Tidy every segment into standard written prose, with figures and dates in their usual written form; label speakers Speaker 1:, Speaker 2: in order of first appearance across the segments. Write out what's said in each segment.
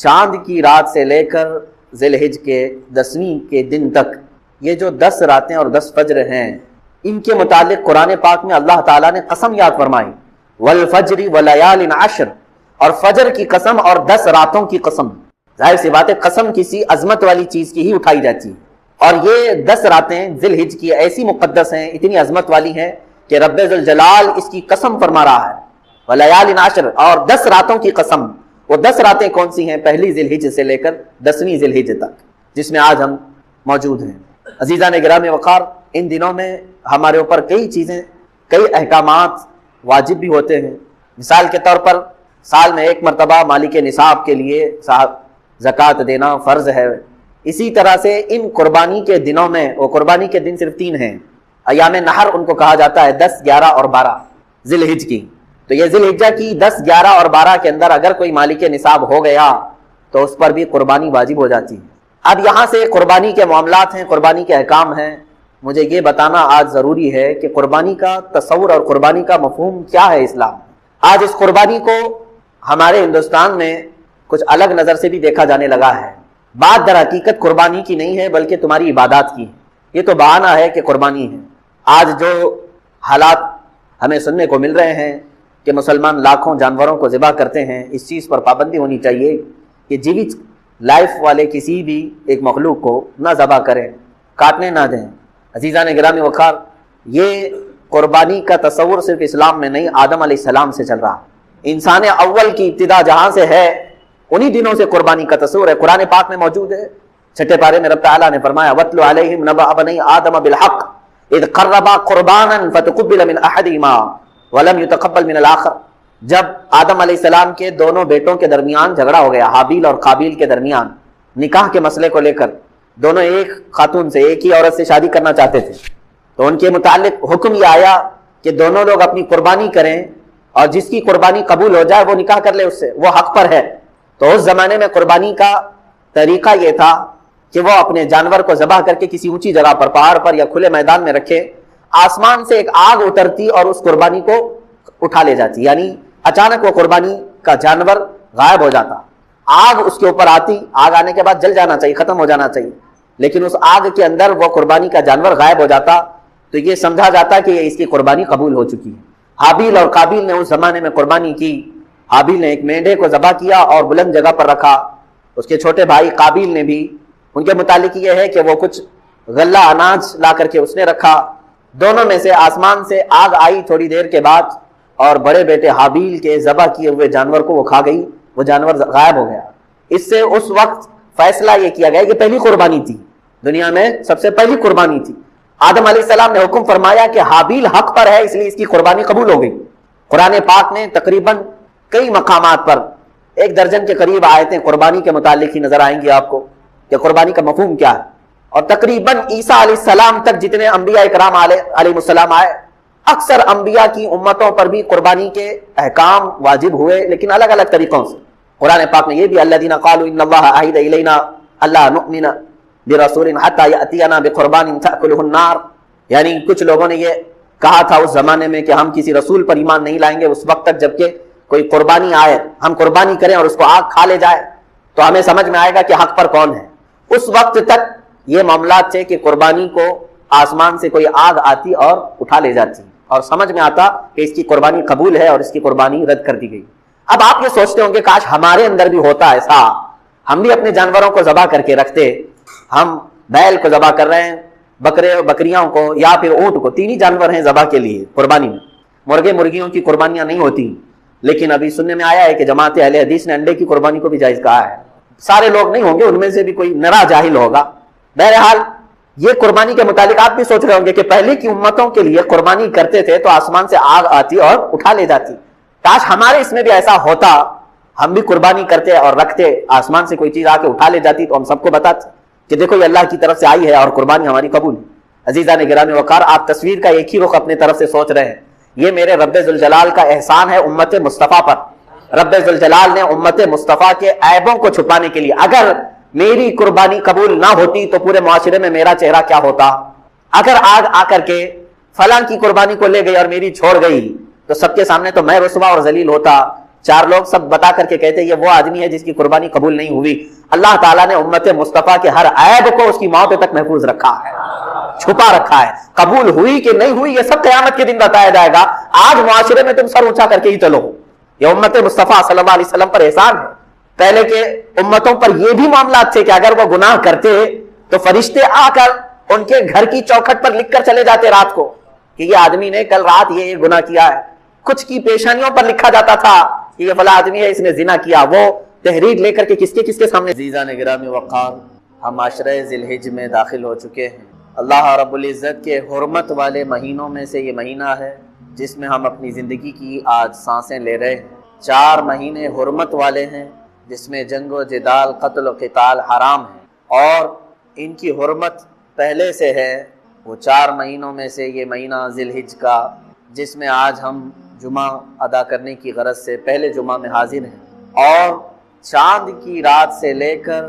Speaker 1: چاند کی رات سے لے کر ذی الحج کے 10ویں کے دن تک یہ جو 10 راتیں اور 10 فجر ہیں، ان کے متعلق قرآن پاک میں اللہ تعالیٰ نے قسم یاد فرمائی، والفجر ولیال عشر، اور فجر کی قسم اور 10 راتوں کی قسم۔ ظاہر سی بات ہے قسم کسی عظمت والی چیز کی ہی اٹھائی جاتی ہے، اور یہ 10 راتیں ذی الحج کی ایسی مقدس ہیں، اتنی عظمت والی ہیں کہ رب ذوالجلال اس کی قسم فرما رہا ہے، ولیال عشر، اور 10 راتوں کی قسم۔ وہ 10 راتیں کون سی ہیں؟ پہلی ذی الحج سے لے کر 10ویں ذی الحج تک، جس میں آج ہم موجود ہیں۔ عزیزان گرامی وقار، ان دنوں میں ہمارے اوپر کئی چیزیں، کئی احکامات واجب بھی ہوتے ہیں۔ مثال کے طور پر سال میں ایک مرتبہ مالک نصاب کے لیے زکوٰۃ دینا فرض ہے۔ اسی طرح سے ان قربانی کے دنوں میں، وہ قربانی کے دن صرف 3 ہیں، ایام نحر ان کو کہا جاتا ہے، 10، 11 اور 12 ذی الحج کی۔ تو یہ ذی الحجہ کی 10، 11 اور 12 کے اندر اگر کوئی مالک نصاب ہو گیا تو اس پر بھی قربانی واجب ہو جاتی ہے۔ اب یہاں سے قربانی کے معاملات ہیں، قربانی کے احکام ہیں۔ مجھے یہ بتانا آج ضروری ہے کہ قربانی کا تصور اور قربانی کا مفہوم کیا ہے اسلام میں۔ آج اس قربانی کو ہمارے ہندوستان میں کچھ الگ نظر سے بھی دیکھا جانے لگا ہے۔ بات در حقیقت قربانی کی نہیں ہے بلکہ تمہاری عبادات کی ہے۔ یہ تو بہانہ ہے کہ قربانی ہے۔ آج جو حالات ہمیں سننے کو مل رہے ہیں کہ مسلمان لاکھوں جانوروں کو ذبح کرتے ہیں، اس چیز پر پابندی ہونی چاہیے کہ جیوت لائف والے کسی بھی ایک مخلوق کو نہ ذبح کریں، کاٹنے نہ دیں۔ عزیزان گرامی وقار، یہ قربانی کا تصور صرف اسلام میں نہیں، آدم علیہ السلام سے چل رہا۔ انسان اول کی ابتدا جہاں سے ہے انہی دنوں سے قربانی کا تصور ہے۔ قرآن پاک میں موجود ہے، 6 پارے میں رب تعالیٰ نے فرمایا وَاتْلُ عَلَيْهِمْ نَبَأَ بَنِي آدَمَ بِالْحَقِّ اِذْ قَرَّبَا قُرْبَانًا فَتُقُبِّلَ مِنْ أَحَدِهِمَا وَلَمْ يُتَقَبَّلْ مِنَ الْآخَرِ۔ جب آدم علیہ السلام کے دونوں بیٹوں کے درمیان جھگڑا ہو گیا، حابیل اور قابیل کے درمیان، نکاح کے مسئلے کو لے کر، دونوں ایک خاتون سے، ایک ہی عورت سے شادی کرنا چاہتے تھے، تو ان کے متعلق حکم یہ آیا کہ دونوں لوگ اپنی قربانی کریں، اور جس کی قربانی قبول ہو جائے وہ نکاح کر لے اس سے، وہ حق پر ہے۔ تو اس زمانے میں قربانی کا طریقہ یہ تھا کہ وہ اپنے جانور کو ذبح کر کے کسی اونچی جگہ پر، پہاڑ پر یا کھلے میدان میں رکھے، آسمان سے ایک آگ اترتی اور اس قربانی کو اٹھا لے جاتی، یعنی اچانک وہ قربانی کا جانور غائب ہو جاتا، آگ اس کے اوپر آتی، آگ آنے کے بعد جل جانا چاہیے، ختم ہو جانا چاہیے، لیکن اس آگ کے اندر وہ قربانی کا جانور غائب ہو جاتا، تو یہ سمجھا جاتا کہ یہ اس کی قربانی قبول ہو چکی ہے۔ حابیل اور قابیل نے اس زمانے میں قربانی کی۔ حابیل نے ایک مینڈھے کو ذبح کیا اور بلند جگہ پر رکھا، اس کے چھوٹے بھائی قابیل نے بھی، ان کے متعلق یہ ہے کہ وہ کچھ غلہ اناج لا کر کے اس نے رکھا۔ دونوں میں سے آسمان سے آگ آئی تھوڑی دیر کے بعد، اور بڑے بیٹے حابیل کے ذبح کیے ہوئے جانور کو وہ کھا گئی، وہ جانور غائب ہو گیا۔ اس سے اس وقت فیصلہ یہ کیا گیا کہ پہلی قربانی تھی، دنیا میں سب سے پہلی قربانی تھی۔ آدم علیہ السلام نے حکم فرمایا کہ حابیل حق پر ہے، اس لیے اس کی قربانی قبول ہو گئی۔ قرآن پاک نے تقریباً کئی مقامات پر 1 درجن کے قریب آیتیں قربانی کے متعلق ہی نظر آئیں گی آپ کو کہ قربانی کا مفہوم کیا ہے، اور تقریباً عیسیٰ علیہ السلام تک جتنے انبیاء اکرام علیہ السلام آئے، اکثر انبیاء کی امتوں پر بھی قربانی کے احکام واجب ہوئے، لیکن الگ الگ طریقوں سے۔ قرآن پاک میں یہ بھی الذین قالوا ان اللہ عہد الینا الا نؤمن برسول حتی یأتینا بقربان تأکلہ النار، یعنی کچھ لوگوں نے یہ کہا تھا اس زمانے میں کہ ہم کسی رسول پر ایمان نہیں لائیں گے اس وقت تک جبکہ کوئی قربانی آئے، ہم قربانی کریں اور اس کو آگ کھا لے جائے تو ہمیں سمجھ میں آئے گا کہ حق پر کون ہے۔ اس وقت تک یہ معاملات تھے کہ قربانی کو آسمان سے کوئی آگ آتی اور اٹھا لے جاتی، اور سمجھ میں آتا کہ اس کی قربانی قبول ہے اور اس کی قربانی رد کر دی گئی۔ اب آپ یہ سوچتے ہوں کہ کاش ہمارے اندر بھی ہوتا ایسا، ہم بھی اپنے جانوروں کو ذبح کر کے رکھتے، ہم بیل کو ذبح کر رہے ہیں، بکریوں کو یا پھر اونٹ کو، 3 ہی جانور ہیں ذبح کے لیے قربانی میں، مرغے مرغیوں کی قربانیاں نہیں ہوتی، لیکن ابھی سننے میں آیا ہے کہ جماعت اہل حدیث نے انڈے کی قربانی کو بھی جائز کہا ہے۔ سارے لوگ نہیں ہوں گے، ان میں سے بھی کوئی نرا جاہل ہوگا۔ بہرحال یہ قربانی کے متعلق آپ بھی سوچ رہے ہوں گے کہ پہلے کی امتوں کے لیے قربانی کرتے تھے تو آسمان سے آگ آتی اور اٹھا لے جاتی، کاش ہمارے اس میں بھی ایسا ہوتا، ہم بھی قربانی کرتے اور رکھتے، آسمان سے کوئی چیز آ کے اٹھا لے جاتی تو ہم سب کو بتاتے کہ دیکھو یہ اللہ کی طرف سے آئی ہے اور قربانی ہماری قبول ہے۔ عزیزان گرامی وقار، آپ تصویر کا ایک ہی رخ اپنے طرف سے سوچ رہے ہیں، یہ میرے رب ذوالجلال کا احسان ہے امت مصطفیٰ پر۔ رب ذوالجلال نے امت مصطفیٰ کے عیبوں کو چھپانے کے لیے، اگر میری قربانی قبول نہ ہوتی تو پورے معاشرے میں میرا چہرہ کیا ہوتا، اگر آگ آ کر کے فلاں کی قربانی کو لے گئی اور میری چھوڑ گئی تو سب کے سامنے تو میں رسوا اور ذلیل ہوتا، 4 لوگ سب بتا کر کے کہتے یہ وہ آدمی ہے جس کی قربانی قبول نہیں ہوئی. اللہ تعالیٰ نے امت مصطفیٰ کے ہر عیب کو اس کی موت تک محفوظ رکھا ہے, چھپا رکھا ہے. قبول ہوئی کہ نہیں ہوئی یہ سب قیامت کے دن بتایا جائے گا. آج معاشرے میں تم سر اونچا کر کے ہی چلو, یہ امت مصطفیٰ صلی اللہ علیہ وسلم پر احسان ہے. پہلے کے امتوں پر یہ بھی معاملات تھے کہ اگر وہ گناہ کرتے تو فرشتے آ کر ان کے گھر کی چوکھٹ پر لکھ کر چلے جاتے رات کو کہ یہ آدمی نے کل رات یہ گناہ کیا ہے. کچھ کی پیشانیوں پر لکھا جاتا تھا کہ یہ فلاں آدمی ہے, اس نے زنا کیا. وہ تحریر لے کر کے کس کے سامنے. عزیزان گرامی وقار, ہم معاشرہ ذی الحج میں داخل ہو چکے ہیں. اللہ رب العزت کے حرمت والے مہینوں میں سے یہ مہینہ ہے جس میں ہم اپنی زندگی کی آج سانسیں لے رہے ہیں. 4 مہینے حرمت والے ہیں جس میں جنگ و جدال, قتل و قتال حرام ہے اور ان کی حرمت پہلے سے ہے. وہ 4 مہینوں میں سے یہ مہینہ ذی الحج کا, جس میں آج ہم جمعہ ادا کرنے کی غرض سے پہلے جمعہ میں حاضر ہیں, اور چاند کی رات سے لے کر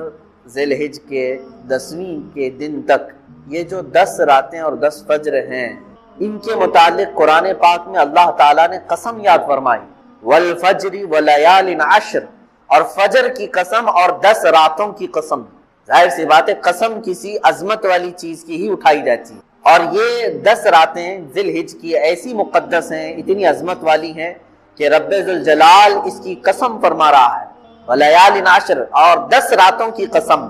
Speaker 1: ذی الحج کے 10ویں کے دن تک یہ جو 10 راتیں اور 10 فجر ہیں, ان کے متعلق قرآن پاک میں اللہ تعالیٰ نے قسم یاد فرمائی, والفجر ولیال عشر, اور فجر کی قسم اور 10 راتوں کی قسم. ظاہر سی بات ہے قسم کسی عظمت والی چیز کی ہی اٹھائی جاتی ہے, اور یہ 10 راتیں ذی الحج کی ایسی مقدس ہیں, اتنی عظمت والی ہیں کہ رب ذوالجلال اس کی قسم فرما رہا ہے. ولیال عشر, اور 10 راتوں کی قسم.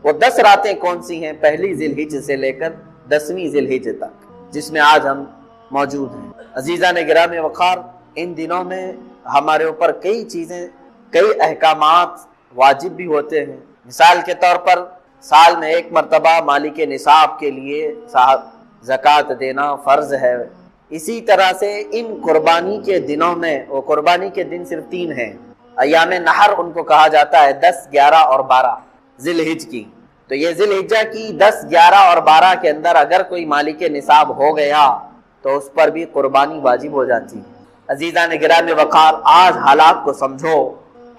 Speaker 1: وہ 10 راتیں کون سی ہیں؟ پہلی ذی الحج سے لے کر 10ویں ذی الحج تک, جس میں آج ہم موجود ہیں. عزیزان گرامی وقار, ان دنوں میں ہمارے اوپر کئی چیزیں, کئی احکامات واجب بھی ہوتے ہیں. مثال کے طور پر سال میں 1 مرتبہ مالک نصاب کے لیے زکوٰۃ دینا فرض ہے. اسی طرح سے ان قربانی کے دنوں میں, وہ قربانی کے دن صرف 3 ہیں, ایام نحر ان کو کہا جاتا ہے, 10, 11 اور 12 ذی الحج کی. تو یہ ذی الحجہ کی 10, 11 اور 12 کے اندر اگر کوئی مالک نصاب ہو گیا تو اس پر بھی قربانی واجب ہو جاتی ہے. عزیزان گرامی وقار, آج حالات کو سمجھو,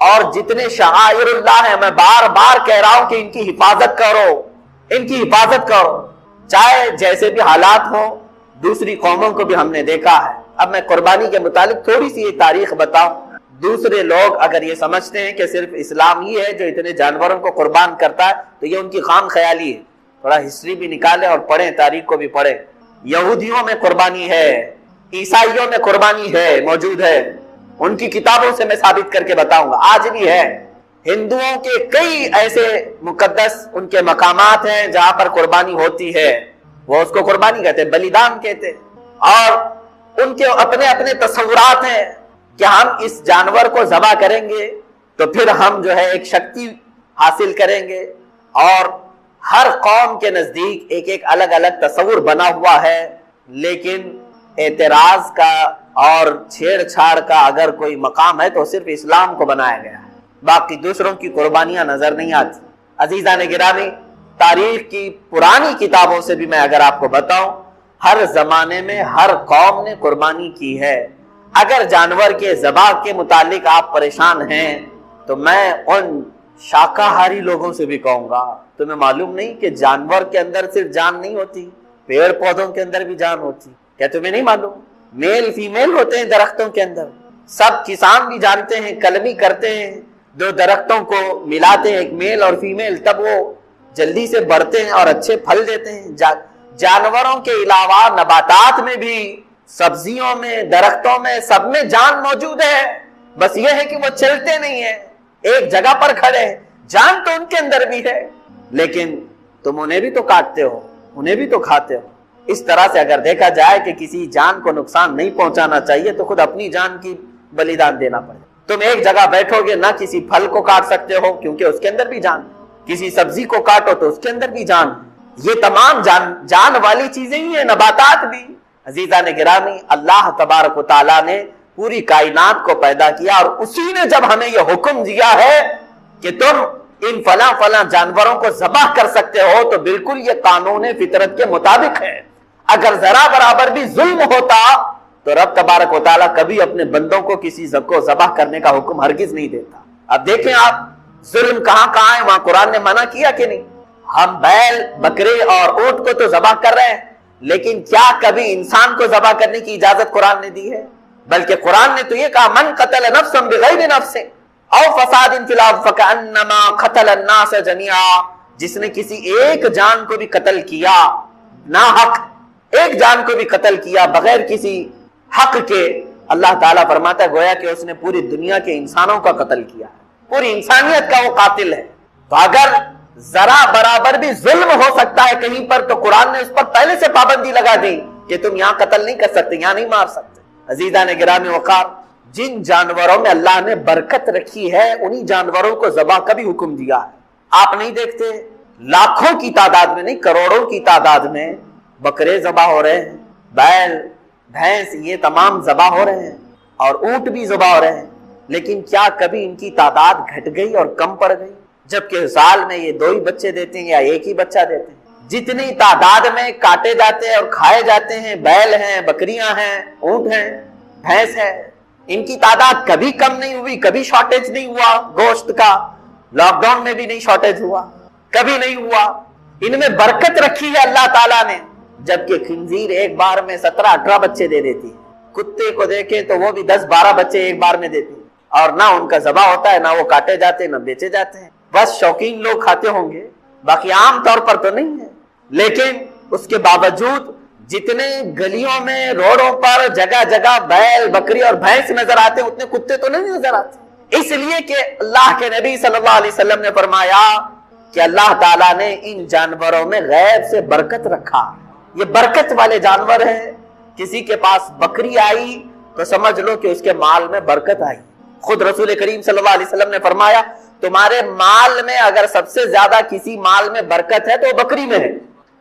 Speaker 1: اور جتنے شعائر اللہ ہیں میں بار بار کہہ رہا ہوں کہ ان کی حفاظت کرو, ان کی حفاظت کرو, چاہے جیسے بھی حالات ہوں. دوسری قوموں کو بھی ہم نے دیکھا ہے. اب میں قربانی کے متعلق تھوڑی سی یہ تاریخ بتاؤں. دوسرے لوگ اگر یہ سمجھتے ہیں کہ صرف اسلام ہی ہے جو اتنے جانوروں کو قربان کرتا ہے تو یہ ان کی خام خیالی ہے. تھوڑا ہسٹری بھی نکالیں اور پڑھیں, تاریخ کو بھی پڑھیں. یہودیوں میں قربانی ہے, عیسائیوں میں قربانی ہے, موجود ہے. ان کی کتابوں سے میں ثابت کر کے بتاؤں گا, آج بھی ہے. ہندوؤں کے کئی ایسے مقدس ان کے مقامات ہیں جہاں پر قربانی ہوتی ہے. وہ اس کو قربانی کہتے ہیں, بلیدان کہتے ہیں. اور ان کے اپنے اپنے تصورات ہیں کہ ہم اس جانور کو ذبح کریں گے تو پھر ہم جو ہے ایک شکتی حاصل کریں گے. اور ہر قوم کے نزدیک ایک ایک الگ الگ تصور بنا ہوا ہے. لیکن اعتراض کا اور چھیڑ چھاڑ کا اگر کوئی مقام ہے تو صرف اسلام کو بنایا گیا ہے, باقی دوسروں کی قربانیاں نظر نہیں آتی. عزیزان گرامی, تاریخ کی پرانی کتابوں سے بھی میں اگر آپ کو بتاؤں, ہر زمانے میں ہر قوم نے قربانی کی ہے. اگر جانور کے ذبح کے متعلق آپ پریشان ہیں تو میں ان شاکاہاری لوگوں سے بھی کہوں گا, تمہیں معلوم نہیں کہ جانور کے اندر صرف جان نہیں ہوتی, پیڑ پودوں کے اندر بھی جان ہوتی. کیا تمہیں نہیں معلوم؟ میل فیمیل ہوتے ہیں درختوں کے اندر. سب کسان بھی جانتے ہیں, کلمی کرتے ہیں, 2 درختوں کو ملاتے ہیں, ایک میل اور فیمیل, تب وہ جلدی سے بڑھتے ہیں اور اچھے پھل دیتے ہیں. جانوروں کے علاوہ نباتات میں بھی, سبزیوں میں, درختوں میں, سب میں جان موجود ہے. بس یہ ہے کہ وہ چلتے نہیں ہیں, ایک جگہ پر کھڑے ہیں. جان تو ان کے اندر بھی ہے, لیکن تم انہیں بھی تو کاٹتے ہو, انہیں بھی تو کھاتے ہو. اس طرح سے اگر دیکھا جائے کہ کسی جان کو نقصان نہیں پہنچانا چاہیے تو خود اپنی جان کی بلیدان دینا پڑے. تم ایک جگہ بیٹھو گے, نہ کسی پھل کو کاٹ سکتے ہو کیونکہ اس کے اندر بھی جان, کسی سبزی کو کاٹو تو اس کے اندر بھی جان. یہ تمام جان والی چیزیں ہی ہیں, نباتات بھی. عزیزان گرامی, اللہ تبارک و تعالیٰ نے پوری کائنات کو پیدا کیا اور اسی نے جب ہمیں یہ حکم دیا ہے کہ تم ان فلاں فلاں جانوروں کو ذبح کر سکتے ہو, تو بالکل یہ قانون فطرت کے مطابق ہے. اگر ذرا برابر بھی ظلم ہوتا تو رب تبارک و تعالیٰ کبھی اپنے بندوں کو کسی کو ذبح کرنے کا حکم ہرگز نہیں دیتا. اب دیکھیں آپ, ظلم کہاں کہاں ہے, وہاں قرآن نے منع کیا کہ نہیں. ہم بیل, بکرے اور اونٹ کو تو ذبح کر رہے ہیں, لیکن کیا کبھی انسان کو ذبح کرنے کی اجازت قرآن نے دی ہے؟ بلکہ قرآن نے تو یہ کہا من قتل نفسا بغیر نفس او فساد فی الارض فکأنما قتل الناس جميعا، جس نے کسی ایک جان کو بھی قتل کیا ناحق، ایک جان کو بھی قتل کیا بغیر کسی حق کے، اللہ تعالیٰ فرماتا ہے گویا کہ اس نے پوری دنیا کے انسانوں کا قتل کیا، پوری انسانیت کا وہ قاتل ہے۔ تو اگر ذرا برابر بھی ظلم ہو سکتا ہے کہیں پر تو قرآن نے اس پر پہلے سے پابندی لگا دی کہ تم یہاں قتل نہیں کر سکتے، یہاں نہیں مار سکتے۔ عزیزان گرامی وقار، جن جانوروں میں اللہ نے برکت رکھی ہے انہی جانوروں کو ذبح کا بھی حکم دیا ہے۔ آپ نہیں دیکھتے لاکھوں کی تعداد میں نہیں کروڑوں کی تعداد میں بکرے ذبح ہو رہے ہیں، بیل بھینس یہ تمام ذبح ہو رہے ہیں، اور اونٹ بھی ذبح ہو رہے ہیں، لیکن کیا کبھی ان کی تعداد گھٹ گئی اور کم پڑ گئی؟ جبکہ سال میں یہ 2 ہی بچے دیتے ہیں یا 1 ہی بچہ دیتے ہیں۔ جتنی تعداد میں کاٹے جاتے ہیں اور کھائے جاتے ہیں، بیل ہیں، بکریاں ہیں، اونٹ ہیں، بھینس ہے، ان کی تعداد کبھی کم نہیں ہوئی، کبھی شارٹیج نہیں ہوا گوشت کا، لاک ڈاؤن میں بھی نہیں شارٹیج ہوا، کبھی نہیں ہوا۔ ان میں برکت رکھی ہے اللہ تعالیٰ نے، جبکہ خنزیر ایک بار میں 17-18 بچے دے دیتی ہے، کتے کو دیکھیں تو وہ بھی 10-12 بچے ایک بار میں دیتی ہے، اور نہ ان کا ذبح ہوتا ہے، نہ وہ کاٹے جاتے ہیں، نہ بیچے جاتے ہیں۔ بس شوقین لوگ کھاتے ہوں گے، باقی عام طور پر تو نہیں ہے۔ لیکن اس کے باوجود جتنے گلیوں میں روڈوں پر جگہ جگہ بیل بکری اور بھینس نظر آتے ہیں اتنے کتے تو نہیں نظر آتے، اس لیے کہ اللہ کے نبی صلی اللہ علیہ وسلم نے فرمایا کہ اللہ تعالیٰ نے ان جانوروں میں غیب سے برکت رکھا، یہ برکت والے جانور ہیں۔ کسی کے پاس بکری آئی تو سمجھ لو کہ اس کے مال میں برکت آئی۔ خود رسول کریم صلی اللہ علیہ وسلم نے فرمایا تمہارے مال میں اگر سب سے زیادہ کسی مال میں برکت ہے تو وہ بکری میں ہے،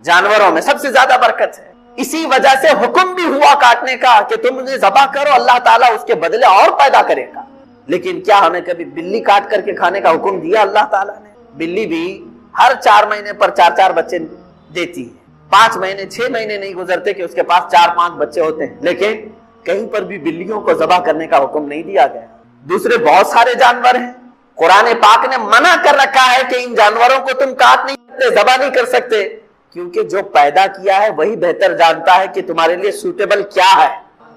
Speaker 1: جانوروں میں سب سے زیادہ برکت ہے۔ اسی وجہ سے حکم بھی ہوا کاٹنے کا کہ تم انہیں ذبح کرو، اللہ تعالیٰ اس کے بدلے اور پیدا کرے گا۔ لیکن کیا ہمیں کبھی بلی کاٹ کر کے کھانے کا حکم دیا اللہ تعالیٰ نے؟ بلی بھی ہر 4 مہینے پر 4 بچے دیتی ہے، 5 مہینے 6 مہینے نہیں گزرتے کہ اس کے پاس 4-5 بچے ہوتے ہیں، لیکن کہیں پر بھی بلیوں کو ذبح کرنے کا حکم نہیں دیا گیا۔ دوسرے بہت سارے جانور ہیں، قرآن پاک نے منع کر رکھا ہے کہ ان جانوروں کو تم کاٹ نہیں سکتے، ذبح نہیں کر سکتے، کیونکہ جو پیدا کیا ہے وہی بہتر جانتا ہے کہ تمہارے لیے سوٹیبل کیا ہے،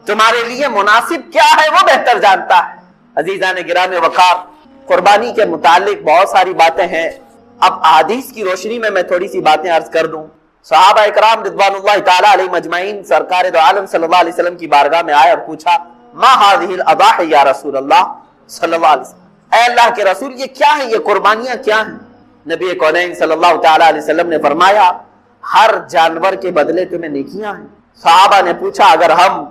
Speaker 1: تمہارے لیے مناسب کیا ہے، وہ بہتر جانتا ہے۔ عزیزان گرامی وقار، قربانی کے متعلق بہت ساری باتیں ہیں، اب احادیث کی روشنی میں تھوڑی سی باتیں عرض کر دوں۔ صحابہ اکرام رضوان اللہ تعالی علیہم اجمعین سرکار دو عالم صلی اللہ علیہ وسلم کی بارگاہ میں آئے اور پوچھا ما هذه الاضاحی یا رسول اللہ صلی اللہ علیہ وسلم، اے اللہ کے رسول یہ کیا ہے، یہ قربانیاں کیا ہیں؟ نبی کونین صلی اللہ تعالی علیہ وسلم نے فرمایا ہر جانور کے بدلے تمہیں نیکیاں ہیں۔ صحابہ نے پوچھا اگر ہم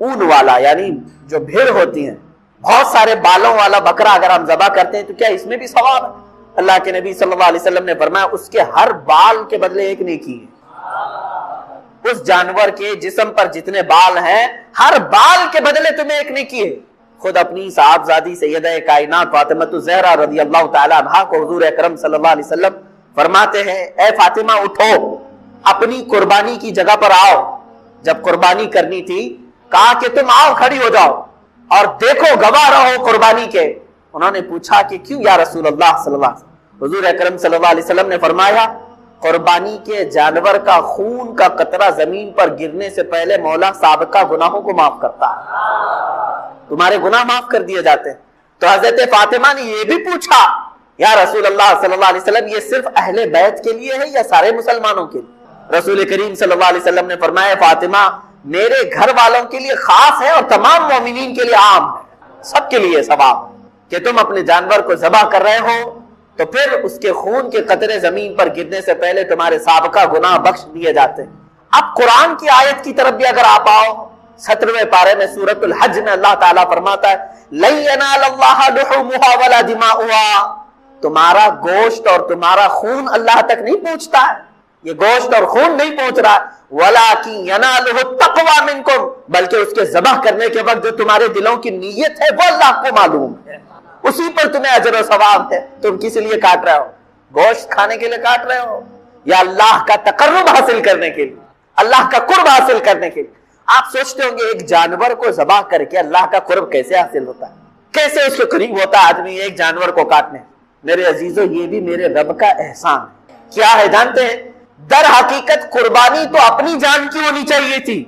Speaker 1: اون والا یعنی جو بھیڑ ہوتی ہیں بہت سارے بالوں والا بکرا اگر ہم ذبح کرتے ہیں تو کیا اس میں بھی ثواب ہے؟ اللہ کے نبی صلی اللہ علیہ وسلم نے فرمایا اس کے ہر بال کے بدلے ایک نیکی ہے۔ اس جانور کے جسم پر جتنے بال ہیں ہر بال کے بدلے تمہیں ایک نیکی ہے۔ خود اپنی صاحبزادی سیدہ کائنات فاطمہ الزہرا رضی اللہ تعالی عنہا کو حضور اکرم صلی اللہ علیہ وسلم فرماتے ہیں اے فاطمہ اٹھو، اپنی قربانی کی جگہ پر آؤ۔ جب قربانی کرنی تھی کہا کہ تم آؤ، کھڑی ہو جاؤ اور دیکھو، گواہ رہو قربانی کے۔ انہوں نے پوچھا کہ کیوں یا رسول اللہ صلی اللہ علیہ وسلم؟ حضور اکرم صلی اللہ علیہ وسلم نے فرمایا قربانی کے جانور کا خون کا قطرہ زمین پر گرنے سے پہلے مولا سابقہ گناہوں کو معاف کرتا ہے، تمہارے گناہ معاف کر دیے جاتے ہیں۔ تو حضرت فاطمہ نے یہ بھی پوچھا یا رسول اللہ صلی اللہ علیہ وسلم یہ صرف اہل بیت کے لیے ہے یا سارے مسلمانوں کے لیے؟ رسول کریم صلی اللہ علیہ وسلم نے فرمایا فاطمہ میرے گھر والوں کے لیے خاص ہے اور تمام مومنین کے لیے عام ہے، سب کے لیے ثواب کہ تم اپنے جانور کو ذبح کر رہے ہو تو پھر اس کے خون کے قطرے زمین پر گرنے سے پہلے تمہارے سابقہ گناہ بخش دیے جاتے ہیں۔ اب قرآن کی آیت کی طرف بھی اگر آپ آؤ 17ویں پارے میں سورۃ الحج میں اللہ تعالیٰ فرماتا ہے لَن يَنَالَ اللَّهَ لُحُومُهَا وَلَا دِمَاؤُهَا، تمہارا گوشت اور تمہارا خون اللہ تک نہیں پہنچتا ہے، یہ گوشت اور خون نہیں پہنچ رہا ہے، وَلَٰكِن يَنَالُهُ التَّقْوَىٰ مِنكُمْ، بلکہ اس کے ذبح کرنے کے وقت جو تمہارے دلوں کی نیت ہے وہ اللہ کو معلوم ہے، اسی پر تمہیں اجر و ثواب ہے۔ تم کس لیے کاٹ رہے ہو؟ گوشت کھانے کے لیے کاٹ رہے ہو یا اللہ کا تقرب حاصل کرنے کے لیے، اللہ کا قرب حاصل کرنے کے لیے؟ آپ سوچتے ہوں گے ایک جانور کو ذبح کر کے اللہ کا قرب کیسے حاصل ہوتا ہے، کیسے اس کے قریب ہوتا ہے آدمی ایک جانور کو کاٹنے؟ میرے عزیزو یہ بھی میرے رب کا احسان ہے۔ کیا ہے جانتے ہیں؟ در حقیقت قربانی تو اپنی جان کی ہونی چاہیے تھی،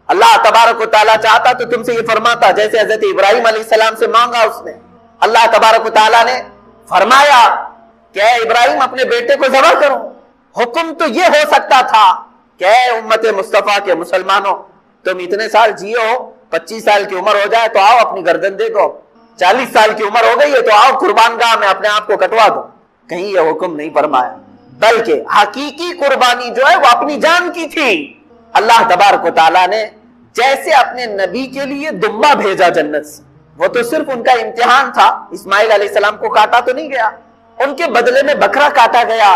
Speaker 1: اللہ تبارک و تعالیٰ چاہتا تو تم سے یہ فرماتا جیسے حضرت ابراہیم علیہ السلام سے مانگا اس نے. اللہ تبارک و تعالیٰ نے فرمایا کہ اے ابراہیم اپنے بیٹے کو ذبح کرو. حکم تو یہ ہو سکتا تھا کہ اے امت مصطفیٰ کے مسلمانوں تم اتنے سال جیو, 25 سال کی عمر ہو جائے تو آؤ اپنی گردن دے دو, 40 سال کی عمر ہو گئی ہے تو آؤ قربان گاہ میں اپنے آپ کو کٹوا دو. کہیں یہ حکم نہیں فرمایا, بلکہ حقیقی قربانی جو ہے وہ اپنی جان کی تھی. اللہ تبارک و تعالیٰ نے جیسے اپنے نبی کے لیے دمبا بھیجا جنت سے, وہ تو صرف ان کا امتحان تھا, اسماعیل علیہ السلام کو کاٹا تو نہیں گیا, ان کے بدلے میں بکرا کاٹا گیا.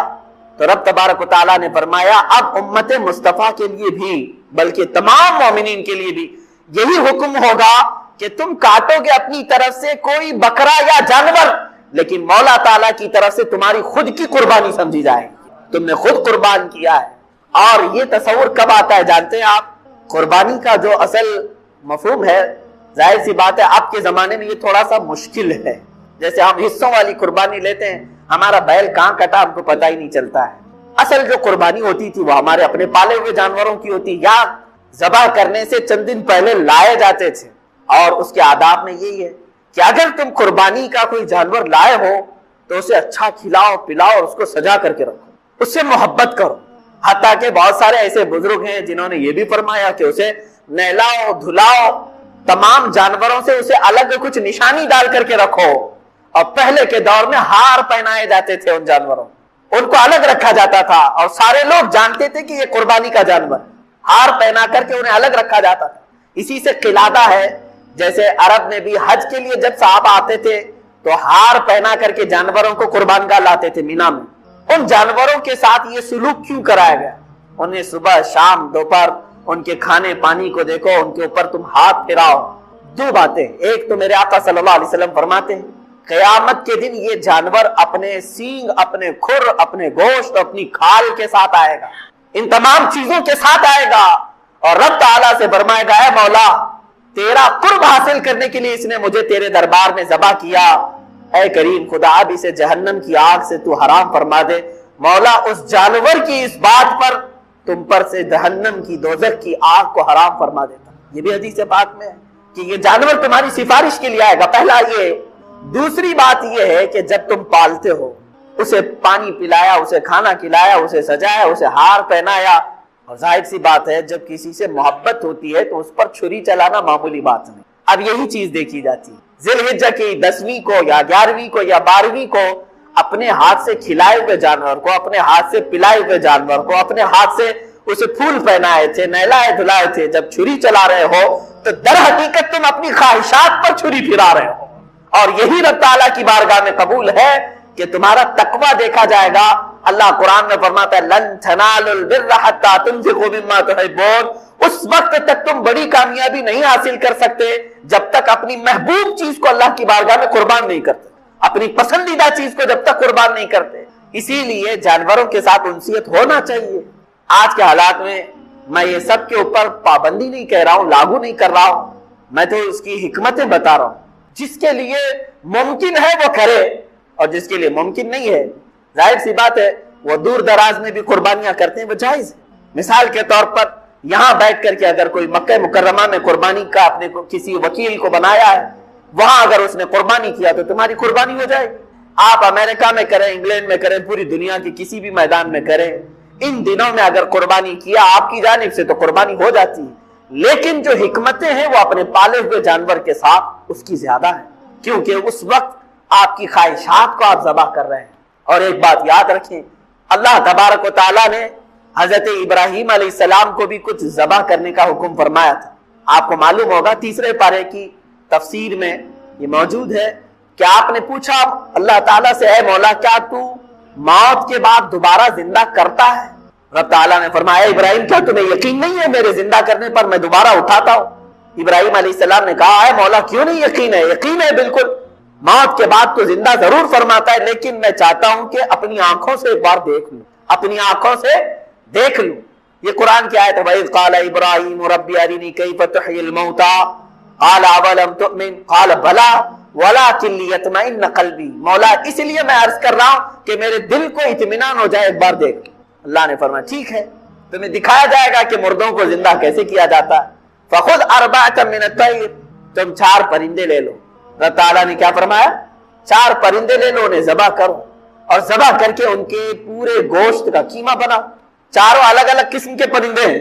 Speaker 1: تو رب تبارک و تعالیٰ نے فرمایا اب امت مصطفیٰ کے لیے بھی بلکہ تمام مومنین کے لیے بھی یہی حکم ہوگا کہ تم کاٹو گے اپنی طرف سے کوئی بکرا یا جانور, لیکن مولا تعالیٰ کی طرف سے تمہاری خود کی قربانی سمجھی جائے گی, تم نے خود قربان کیا ہے. اور یہ تصور کب آتا ہے جانتے ہیں آپ؟ قربانی کا جو اصل مفہوم ہے, ظاہر سی بات ہے اب کے زمانے میں یہ تھوڑا سا مشکل ہے. جیسے ہم حصوں والی قربانی لیتے ہیں, ہمارا بیل کہاں کٹا ہم کو پتہ ہی نہیں چلتا ہے. اصل جو قربانی ہوتی تھی وہ ہمارے اپنے پالے ہوئے جانوروں کی ہوتی, یا ذبح کرنے سے چند دن پہلے لائے جاتے تھے. اور اس کے آداب میں یہی ہے کہ اگر تم قربانی کا کوئی جانور لائے ہو تو اسے اچھا کھلاؤ پلاؤ اور اس کو سجا کر کے رکھو, اس سے محبت کرو. حتیٰ کہ بہت سارے ایسے بزرگ ہیں جنہوں نے یہ بھی فرمایا کہ اسے نہلاؤ دھلاؤ, تمام جانوروں سے اسے الگ کچھ نشانی ڈال کر کے رکھو. اور پہلے کے دور میں ہار پہنائے جاتے تھے ان جانوروں, ان کو الگ رکھا جاتا تھا اور سارے لوگ جانتے تھے کہ یہ قربانی کا جانور, ہار پہنا کر کے انہیں الگ رکھا جاتا تھا. اسی سے قلادہ ہے, جیسے عرب میں بھی حج کے لیے جب صحابہ آتے تھے تو ہار پہنا کر کے جانوروں کو قربان گاہ لاتے تھے مینا میں. ان جانوروں کے ساتھ یہ سلوک کیوں کرایا گیا؟ انہیں صبح شام دوپہر ان کے کھانے پانی کو دیکھو, ان کے اوپر تم ہاتھ پھیراؤ. دو باتیں, ایک تو میرے آقا صلی اللہ علیہ وسلم فرماتے ہیں قیامت کے دن یہ جانور اپنے سینگ اپنے کھر اپنے گوشت اپنی کھال کے ساتھ آئے گا, ان تمام چیزوں کے ساتھ آئے گا, اور رب تعالیٰ سے فرمائے گا اے مولا تیرا قرب حاصل کرنے کے لیے اس نے مجھے تیرے دربار میں ذبح کیا, اے کریم خدا اب اسے جہنم کی آگ سے تو حرام فرما دے. مولا اس جانور کی اس بات پر تم پر سے جہنم کی دوزخ کی آگ کو حرام فرما دیتا. یہ بھی حدیث پاک میں ہے کہ یہ جانور تمہاری سفارش کے لیے آئے گا. پہلا یہ. دوسری بات یہ ہے کہ جب تم پالتے ہو اسے پانی پلایا, اسے کھانا کھلایا, اسے سجایا, اسے ہار پہنایا, اور ظاہر سی بات ہے جب کسی سے محبت ہوتی ہے تو اس پر چھری چلانا معمولی بات نہیں. اب یہی چیز دیکھی جاتی ہے. ذی الحجہ کی 10ویں کو یا 11ویں کو یا 12ویں کو اپنے ہاتھ سے کھلائے ہوئے جانور کو, اپنے ہاتھ سے پلائے ہوئے جانور کو, اپنے ہاتھ سے اسے پھول پہنائے تھے, نہلائے دھلائے تھے, جب چھری چلا رہے ہو تو در حقیقت تم اپنی خواہشات پر چھری پھرا رہے ہو. اور یہی رب تعالیٰ کی بارگاہ میں قبول ہے کہ تمہارا تقوی دیکھا جائے گا. اللہ قرآن میں فرماتا ہے لن تنالوا البر حتى تنفقوا مما تحبون. اس وقت تک تم بڑی کامیابی نہیں حاصل کر سکتے جب تک اپنی محبوب چیز کو اللہ کی بارگاہ میں قربان نہیں کرتے, اپنی پسندیدہ چیز کو جب تک قربان نہیں کرتے. اسی لیے جانوروں کے ساتھ انسیت ہونا چاہیے. آج کے حالات میں یہ سب کے اوپر پابندی نہیں کہہ رہا ہوں, لاگو نہیں کر رہا ہوں, میں تو اس کی حکمتیں بتا رہا ہوں. جس کے لیے ممکن ہے وہ کرے, اور جس کے لیے ممکن نہیں ہے ظاہر سی بات ہے وہ دور دراز میں بھی قربانیاں کرتے ہیں, وہ جائز ہے. مثال کے طور پر یہاں بیٹھ کر کے اگر کوئی مکہ مکرمہ میں قربانی کا اپنے کسی وکیل کو بنایا ہے, وہاں اگر اس نے قربانی کیا تو تمہاری قربانی ہو جائے گی. آپ امریکہ میں کریں, انگلینڈ میں کریں, پوری دنیا کے کسی بھی میدان میں کریں, ان دنوں میں اگر قربانی کیا آپ کی جانب سے تو قربانی ہو جاتی ہے. لیکن جو حکمتیں ہیں وہ اپنے پالے ہوئے جانور کے ساتھ اس کی زیادہ ہے, کیونکہ اس وقت آپ کی خواہشات کو آپ ذبح کر رہے ہیں. اور ایک بات یاد رکھیں, اللہ تبارک و تعالیٰ نے حضرت ابراہیم علیہ السلام کو بھی کچھ ذبح کرنے کا حکم فرمایا تھا. آپ کو معلوم ہوگا 3 پارے کی تفسیر میں یہ موجود ہے کہ آپ نے پوچھا اللہ تعالیٰ سے اے مولا کیا تو موت کے بعد دوبارہ زندہ کرتا ہے؟ رب تعالیٰ نے فرمایا ابراہیم کیا تمہیں یقین نہیں ہے میرے زندہ کرنے پر, میں دوبارہ اٹھاتا ہوں. ابراہیم علیہ السلام نے کہا اے مولا کیوں نہیں یقین ہے؟ یقین ہے بالکل, موت کے بعد تو زندہ ضرور فرماتا ہے, لیکن میں چاہتا ہوں کہ اپنی آنکھوں سے ایک بار دیکھ لوں, اپنی آنکھوں سے دیکھ لوں. یہ قرآن کی آیت ہے وَإِذْ قَالَ إِبْرَاهِيمُ رَبِّ أَرِنِي كَيْفَ تُحْيِي الْمَوْتَى قَالَ أَوَلَمْ تُؤْمِنْ قَالَ بَلَىٰ وَلَٰكِن لِيَطْمَئِنَّ قَلْبِي. مولا اس لیے میں عرض کر رہا ہوں کہ میرے دل کو اطمینان ہو جائے, ایک بار دیکھ. اللہ نے فرمایا ٹھیک ہے, تمہیں دکھایا جائے گا کہ مردوں کو زندہ کیسے کیا جاتا ہے. فخذ اربعۃ من الطیر، تم 4 پرندے لے لو۔ اللہ تعالیٰ نے کیا فرمایا؟ 4 پرندے لے لو، انہیں ذبح کرو اور ذبح کر کے ان کے پورے گوشت کا قیمہ بناؤ۔ 4 الگ الگ قسم کے پرندے ہیں،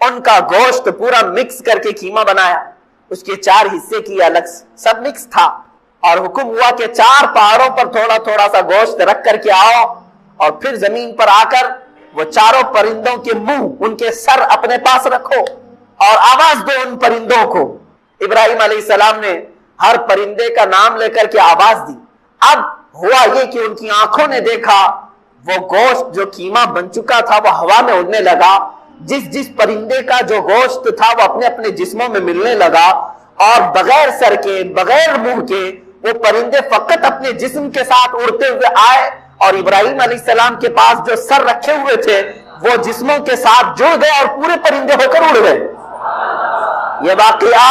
Speaker 1: ان کا گوشت پورا مکس کر کے قیمہ بنایا، اس کے 4 حصے کیے الگ سے، سب مکس تھا، اور حکم ہوا کہ 4 پہاڑوں پر تھوڑا تھوڑا سا گوشت رکھ کر کے آؤ، اور پھر زمین پر آ کر وہ 4 پرندوں کے منہ، ان کے سر اپنے پاس رکھو اور آواز دو ان پرندوں کو۔ ابراہیم علیہ السلام نے ہر پرندے کا نام لے کر کے آواز دی۔ اب ہوا یہ کہ ان کی آنکھوں نے دیکھا وہ گوشت جو قیمہ بن چکا تھا وہ ہوا میں اڑنے لگا، جس پرندے کا جو گوشت تھا وہ اپنے اپنے جسموں میں ملنے لگا، اور بغیر سر کے بغیر منہ کے وہ پرندے فقط اپنے جسم کے ساتھ اڑتے ہوئے آئے، اور ابراہیم علیہ السلام کے پاس جو سر رکھے ہوئے تھے وہ جسموں کے ساتھ جڑ گئے اور پورے پرندے ہو کر اڑ گئے۔ یہ واقعہ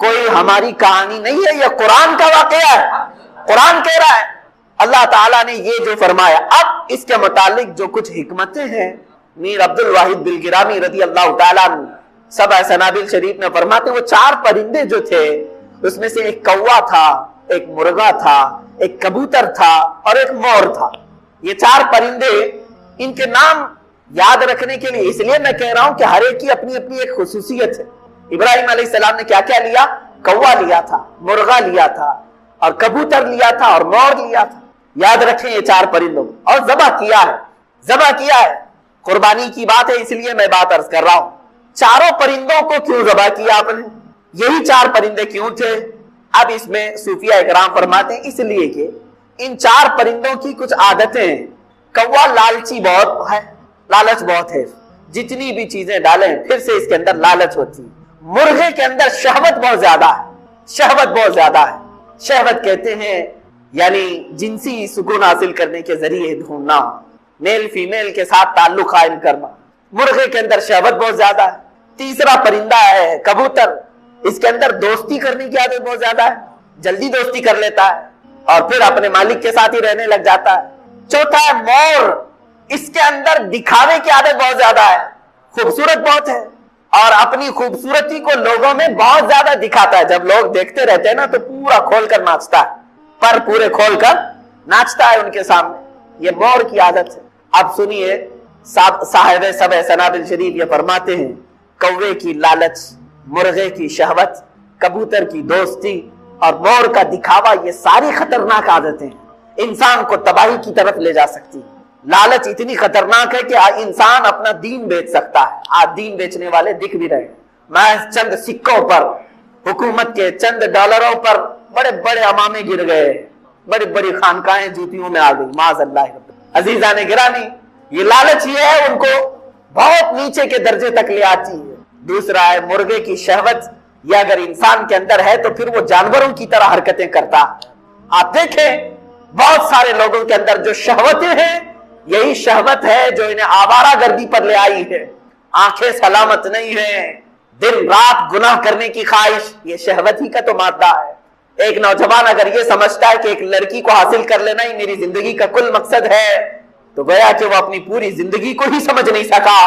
Speaker 1: کوئی ہماری کہانی نہیں ہے، یہ قرآن کا واقعہ ہے، قرآن کہہ رہا ہے۔ اللہ تعالیٰ نے یہ جو فرمایا، اب اس کے متعلق جو کچھ حکمتیں ہیں، میر عبد الواحد بلگرامی رضی اللہ تعالیٰ عنہ سبع سنابل شریف میں فرماتے ہیں وہ 4 پرندے جو تھے اس میں سے ایک کوا تھا، ایک مرغا تھا، ایک کبوتر تھا اور ایک مور تھا۔ یہ 4 پرندے، ان کے نام یاد رکھنے کے لیے اس لیے میں کہہ رہا ہوں کہ ہر ایک کی اپنی اپنی ایک خصوصیت ہے۔ ابراہیم علیہ السلام نے کیا کیا لیا؟ کوا لیا تھا، مرغا لیا تھا اور کبوتر لیا تھا اور مور لیا تھا۔ یاد رکھیں یہ 4 پرندوں، اور ذبح کیا ہے، ذبح کیا ہے۔ قربانی کی بات ہے اس لیے میں بات عرض کر رہا ہوں۔ 4 پرندوں کو کیوں ذبح کیا آپ نے؟ یہی 4 پرندے کیوں تھے؟ اب اس میں صوفیہ اکرام فرماتے ہیں اس لیے کہ ان 4 پرندوں کی کچھ عادتیں ہیں۔ کوا لالچی بہت ہے، لالچ بہت ہے، جتنی بھی چیزیں ڈالیں پھر سے اس کے اندر لالچ ہوتی ہے۔ مرغے کے اندر شہوت بہت زیادہ ہے، شہوت بہت زیادہ ہے۔ شہوت کہتے ہیں یعنی جنسی سکون حاصل کرنے کے ذریعے ڈھونڈنا، میل فیمیل کے ساتھ تعلق قائم کرنا، مرغے کے اندر شہوت بہت زیادہ ہے۔ تیسرا پرندہ ہے کبوتر، اس کے اندر دوستی کرنے کی عادت بہت زیادہ ہے، جلدی دوستی کر لیتا ہے اور پھر اپنے مالک کے ساتھ ہی رہنے لگ جاتا ہے۔ چوتھا ہے مور، اس کے اندر دکھاوے کی عادت بہت زیادہ ہے، خوبصورت بہت ہے اور اپنی خوبصورتی کو لوگوں میں بہت زیادہ دکھاتا ہے۔ جب لوگ دیکھتے رہتے ہیں نا تو پورا کھول کر ناچتا ہے، پر پورے کھول کر ناچتا ہے ان کے سامنے، یہ مور کی عادت ہے۔ اب سنیے صاحب سبع سنابل شریف یہ فرماتے ہیں کوے کی لالچ، مرغے کی شہوت، کبوتر کی دوستی اور مور کا دکھاوا، یہ ساری خطرناک عادتیں انسان کو تباہی کی طرف لے جا سکتی ہیں۔ لالچ اتنی خطرناک ہے کہ انسان اپنا دین بیچ سکتا ہے۔ آج دین بیچنے والے دکھ بھی رہے ہیں، محض چند سکوں پر، حکومت کے چند ڈالروں پر بڑے بڑے امامے گر گئے، بڑی بڑی خانقاہیں جوتیوں میں آ گئی، معاذ اللہ۔ عزیزان گرامی، یہ لالچ یہ ہے ان کو بہت نیچے کے درجے تک لے آتی ہے۔ دوسرا ہے مرغے کی شہوت، یہ اگر انسان کے اندر ہے تو پھر وہ جانوروں کی طرح حرکتیں کرتا ہے۔ آپ دیکھیں بہت سارے لوگوں کے اندر جو شہوتیں ہیں، یہی شہوت ہے جو انہیں آوارہ گردی پر لے آئی ہے۔ آنکھیں سلامت نہیں ہیں، دن رات گناہ کرنے کی خواہش، یہ شہوت ہی کا تو مادہ ہے۔ ایک نوجوان اگر یہ سمجھتا ہے کہ ایک لڑکی کو حاصل کر لینا ہی میری زندگی کا کل مقصد ہے تو گویا کہ وہ اپنی پوری زندگی کو ہی سمجھ نہیں سکا۔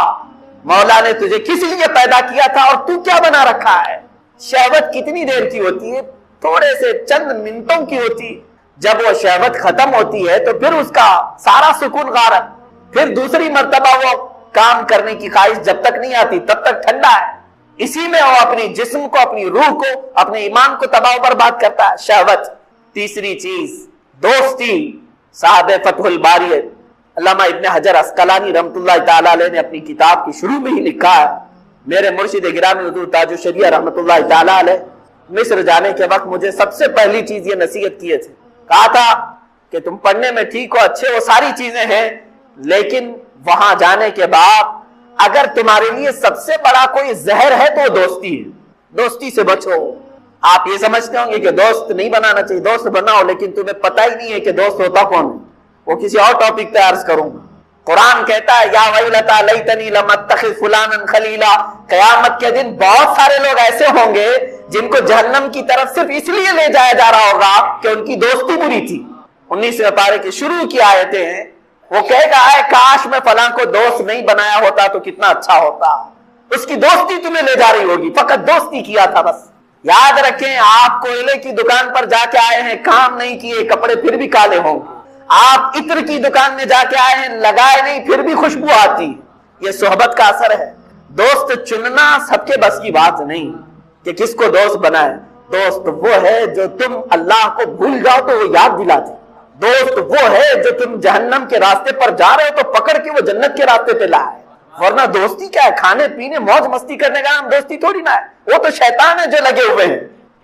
Speaker 1: مولا نے تجھے کس لیے پیدا کیا تھا اور تو کیا بنا رکھا ہے؟ شہوت کتنی دیر کی ہوتی ہے؟ تھوڑے سے چند منٹوں کی ہوتی۔ جب وہ شہوت ختم ہوتی ہے تو پھر اس کا سارا سکون غارت، پھر دوسری مرتبہ وہ کام کرنے کی خواہش جب تک نہیں آتی تب تک ٹھنڈا ہے۔ اسی میں وہ اپنی جسم کو، اپنی روح کو، اپنے ایمان کو تباہ و برباد کرتا ہے، شہوت۔ تیسری چیز دوستی۔ صاحب فتح الباری علامہ ابن حجر عسقلانی رحمۃ اللہ تعالی علیہ نے اپنی کتاب کی شروع میں ہی لکھا ہے، میرے مرشد گرامی حضور تاج الشریعہ رحمۃ اللہ تعالی علیہ مصر جانے کے وقت مجھے سب سے پہلی چیز یہ نصیحت کیے تھے، کہا تھا کہ تم پڑھنے میں ٹھیک ہو، اچھے، وہ ساری چیزیں ہیں، لیکن وہاں جانے کے بعد اگر تمہارے لیے سب سے بڑا کوئی زہر ہے تو وہ دوستی ہے، دوستی سے بچو۔ آپ یہ سمجھتے ہوں گے کہ دوست نہیں بنانا چاہیے، دوست بناؤ، لیکن تمہیں پتہ ہی نہیں ہے کہ دوست ہوتا کون ہے، وہ کسی اور ٹاپک پہ عرض کروں گا۔ قرآن کہتا ہے یا ویلتا لیتنی لم اتخذ فلانا خلیلا، قیامت کے دن بہت سارے لوگ ایسے ہوں گے جن کو جہنم کی طرف صرف اس لیے لے جایا جا رہا ہوگا کہ ان کی دوستی بری تھی۔ 19ویں پارے کی شروع کی آیتیں ہیں، وہ کہے گا اے کاش میں فلاں کو دوست نہیں بنایا ہوتا تو کتنا اچھا ہوتا، اس کی دوستی تمہیں لے جا رہی ہوگی، فقط دوستی کیا تھا بس۔ یاد رکھیں، آپ کوئلے کی دکان پر جا کے آئے ہیں، کام نہیں کیے، کپڑے پھر بھی کالے ہوں گے۔ آپ عطر کی دکان میں جا کے آئے ہیں، لگائے نہیں، پھر بھی خوشبو آتی۔ یہ صحبت کا اثر ہے۔ دوست چننا سب کے بس کی بات نہیں کہ کس کو دوست بنائے۔ دوست وہ ہے جو تم اللہ کو بھول جاؤ تو وہ یاد دلاتے۔ دوست وہ ہے جو تم جہنم کے راستے پر جا رہے ہو تو پکڑ کے وہ جنت کے راستے پہ لائے۔ ورنہ دوستی کیا ہے؟ کھانے پینے موج مستی کرنے کا نام دوستی تھوڑی نہ ہے۔ وہ تو شیطان ہے جو لگے ہوئے ہیں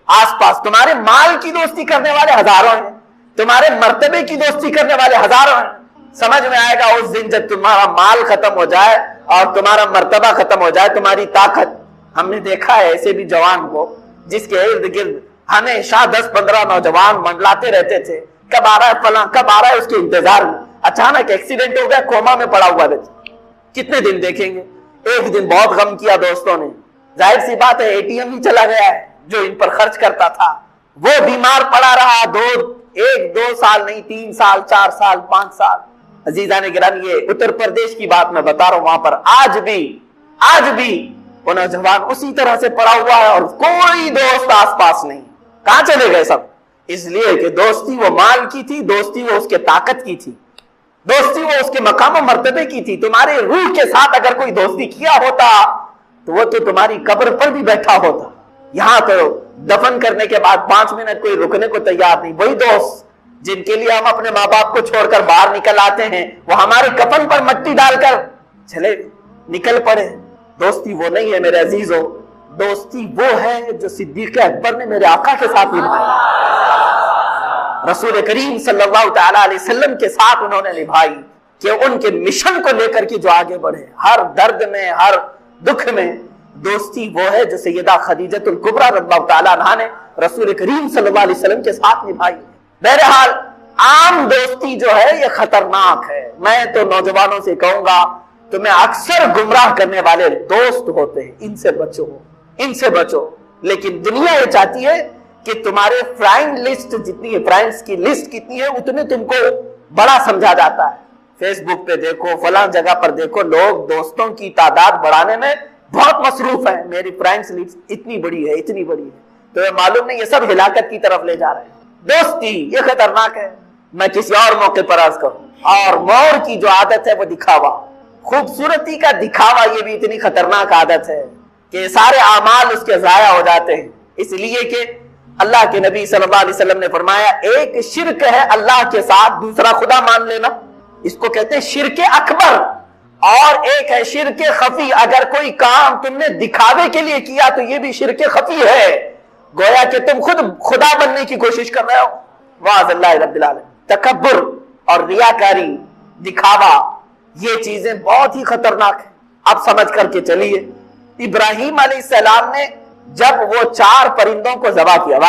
Speaker 1: آس پاس۔ تمہارے مال کی دوستی کرنے والے ہزاروں ہیں، تمہارے مرتبے کی دوستی کرنے والے ہزاروں ہیں۔ سمجھ میں آئے گا اس دن جب تمہارا مال ختم ہو جائے اور تمہارا مرتبہ ختم ہو جائے، تمہاری طاقت۔ ہم نے دیکھا ہے ایسے بھی جوان کو جس کے ارد گرد ہمیشہ 10-15 نوجوان منڈلاتے رہتے تھے، کب آ رہا ہے فلاں، کب آ رہا ہے، اس کے انتظار میں اچانک ایکسیڈنٹ ہو گیا، کوما میں پڑا ہوا رہتا۔ کتنے دن دیکھیں گے؟ ایک دن بہت غم کیا دوستوں نے، ظاہر سی بات ہے ATM ہی چلا گیا ہے جو ان پر خرچ کرتا تھا، وہ بیمار پڑا رہا 1-2 سال نہیں، 3 سال، 4 سال، 5 سال۔ عزیزان گرامی، یہ اتر پردیش کی بات میں بتا رہا ہوں، وہاں پر آج بھی وہ نوجوان اسی طرح سے پڑا ہوا ہے اور کوئی دوست آس پاس نہیں۔ کہاں چلے گئے سب؟ اس لیے کہ دوستی وہ مال کی تھی، دوستی وہ اس کے طاقت کی تھی، دوستی وہ اس کے مقام و مرتبے کی تھی۔ تمہارے روح کے ساتھ اگر کوئی دوستی کیا ہوتا تو وہ تو تمہاری قبر پر بھی بیٹھا ہوتا۔ یہاں تو دفن کرنے کے بعد 5 منٹ کوئی رکنے کو تیار نہیں۔ وہی دوست جن کے لیے ہم اپنے ماں باپ کو چھوڑ کر باہر نکل آتے ہیں، وہ ہمارے کفن پر مٹی ڈال کر چلے نکل پڑے۔ دوستی وہ نہیں ہے میرے عزیزو، دوستی وہ ہے جو صدیق اکبر نے میرے آقا کے ساتھ نبھائی، رسول کریم صلی اللہ تعالی علیہ وسلم کے ساتھ انہوں نے نبھائی، کہ ان کے مشن کو لے کر کے جو آگے بڑھے، ہر درد میں، ہر دکھ میں۔ دوستی وہ ہے جو سیدہ خدیجۃ الکبریٰ رضی اللہ تعالی عنہا نے رسول کریم صلی اللہ علیہ وسلم کے ساتھ نبھائی۔ بہرحال عام دوستی جو ہے یہ خطرناک ہے۔ میں تو نوجوانوں سے کہوں گا، تمہیں اکثر گمراہ کرنے والے دوست ہوتے ہیں، ان سے بچو، ان سے بچو۔ لیکن دنیا یہ چاہتی ہے کہ تمہارے فرینڈ لسٹ جتنی ہے، فرینڈز کی لسٹ کتنی ہے، اتنے تم کو بڑا سمجھا جاتا ہے۔ فیس بک پہ دیکھو، فلاں جگہ پر دیکھو، لوگ دوستوں کی تعداد بڑھانے میں بہت مصروف ہیں۔ میری فرینڈز لسٹ اتنی بڑی ہے، اتنی بڑی ہے، تو یہ معلوم نہیں یہ سب ہلاکت کی طرف لے جا رہے ہیں۔ دوستی یہ خطرناک ہے۔ میں کسی اور موقع پر عرض کروں، اور مور کی جو عادت ہے وہ دکھاوا، خوبصورتی کا دکھاوا، یہ بھی اتنی خطرناک عادت ہے کہ سارے اعمال اس کے ضائع ہو جاتے ہیں۔ اس لیے کہ اللہ کے نبی صلی اللہ علیہ وسلم نے فرمایا، ایک شرک ہے اللہ کے ساتھ دوسرا خدا مان لینا، اس کو کہتے ہیں شرک اکبر، اور ایک ہے شرک خفی۔ اگر کوئی کام تم نے دکھاوے کے لیے کیا تو یہ بھی شرک خفی ہے، گویا کہ تم خود خدا بننے کی کوشش کر رہے ہو۔ معاذ اللہ رب العالمین۔ تکبر اور ریاکاری، دکھاوا، یہ چیزیں بہت ہی خطرناک ہیں۔ اب سمجھ کر کے چلیے، ابراہیم علیہ السلام نے جب وہ 4 پرندوں کو ذبح کیا،